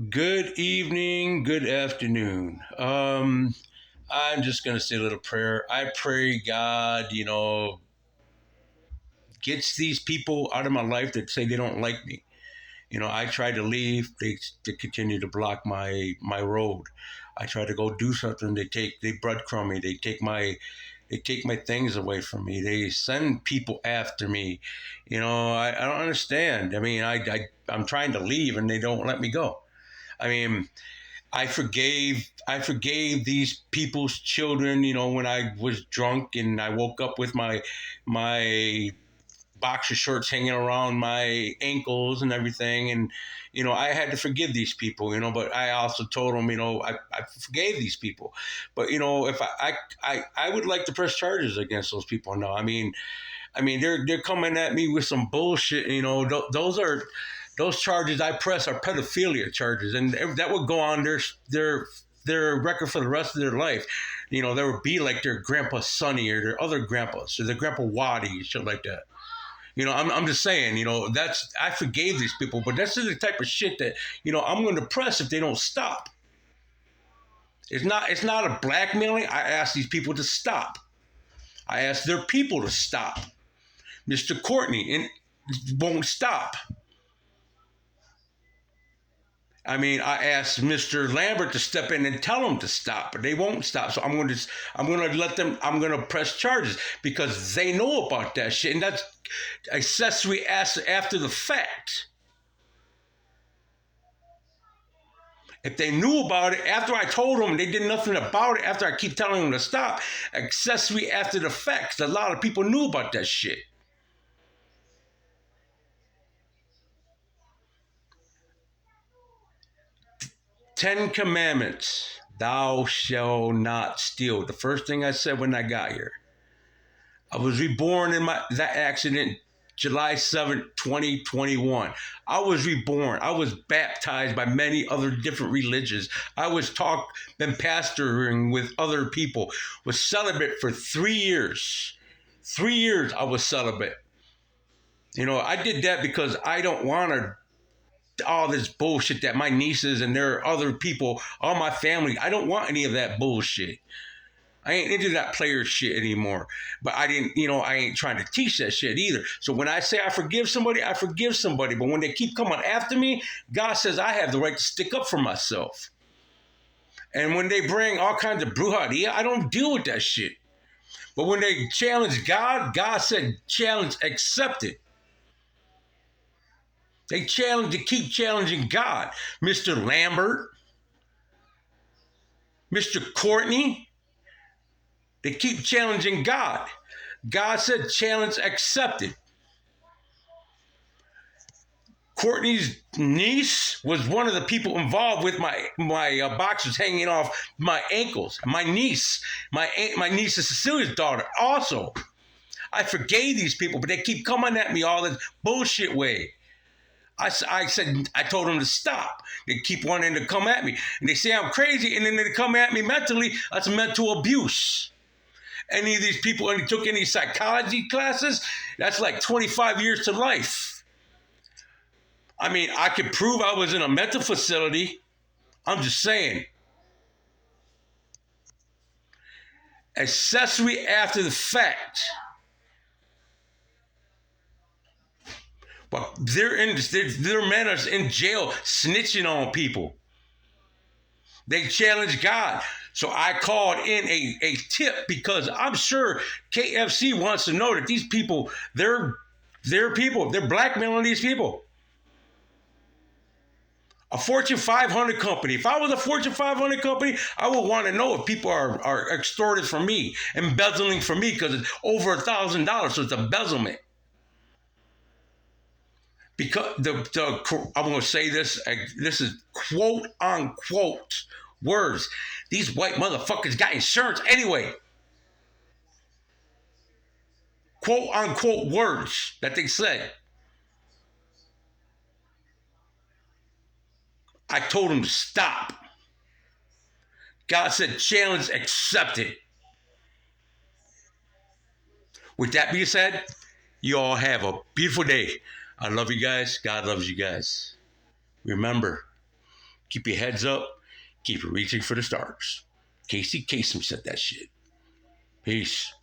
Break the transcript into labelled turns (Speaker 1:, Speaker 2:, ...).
Speaker 1: Good evening, good afternoon. I'm just gonna say a little prayer. I pray God, gets these people out of my life that say they don't like me. I try to leave, they continue to block my road. I try to go do something, they breadcrumb me, they take my things away from me. They send people after me. I don't understand. I mean, I'm trying to leave and they don't let me go. I mean, I forgave these people's children, when I was drunk and I woke up with my boxer shorts hanging around my ankles and everything. And I had to forgive these people, but I also told them, I forgave these people. But if I would like to press charges against those people now. I mean, they're coming at me with some bullshit. Those charges I press are pedophilia charges, and that would go on their record for the rest of their life. They would be like their grandpa Sonny or their other grandpas or their grandpa Waddy, shit like that. I'm just saying, I forgave these people, but that's the type of shit that I'm going to press if they don't stop. It's not a blackmailing. I ask these people to stop. I ask their people to stop. Mr. Courtney and won't stop. I asked Mr. Lambert to step in and tell them to stop, but they won't stop. So I'm going to let them. I'm going to press charges because they know about that shit, and that's accessory after the fact. If they knew about it after I told them, they did nothing about it. After I keep telling them to stop, accessory after the fact. A lot of people knew about that shit. 10 Commandments. Thou shalt not steal. The first thing I said when I got here. I was reborn in that accident July 7th, 2021. I was reborn. I was baptized by many other different religions. I was been pastoring with other people. Was celibate for 3 years. 3 years I was celibate. I did that because I don't want all this bullshit that my nieces and their other people, all my family, I don't want any of that bullshit. I ain't into that player shit anymore. But I ain't trying to teach that shit either. So when I say I forgive somebody, I forgive somebody. But when they keep coming after me, God says I have the right to stick up for myself. And when they bring all kinds of brujeria, I don't deal with that shit. But when they challenge God, God said challenge accepted. They keep challenging God. Mr. Lambert, Mr. Courtney, they keep challenging God. God said challenge accepted. Courtney's niece was one of the people involved with my boxers hanging off my ankles. My niece is Cecilia's daughter. Also, I forgave these people, but they keep coming at me all this bullshit way. I told them to stop. They keep wanting to come at me, and they say I'm crazy, and then they come at me mentally. That's mental abuse. Any of these people, and took any psychology classes, that's like 25 years to life. I could prove I was in a mental facility. I'm just saying. Accessory after the fact. But their men are in jail snitching on people. They challenge God. So I called in a tip because I'm sure KFC wants to know that these people, they're people. They're blackmailing these people. A Fortune 500 company. If I was a Fortune 500 company, I would want to know if people are extorted from me, embezzling from me because it's over $1,000, so it's embezzlement. Because I'm going to say this. This is quote unquote words. These white motherfuckers got insurance anyway. Quote unquote words that they said. I told them to stop. God said, challenge accepted. With that being said, you all have a beautiful day. I love you guys. God loves you guys. Remember, Keep your heads up. Keep reaching for the stars. Casey Kasem said that shit. Peace.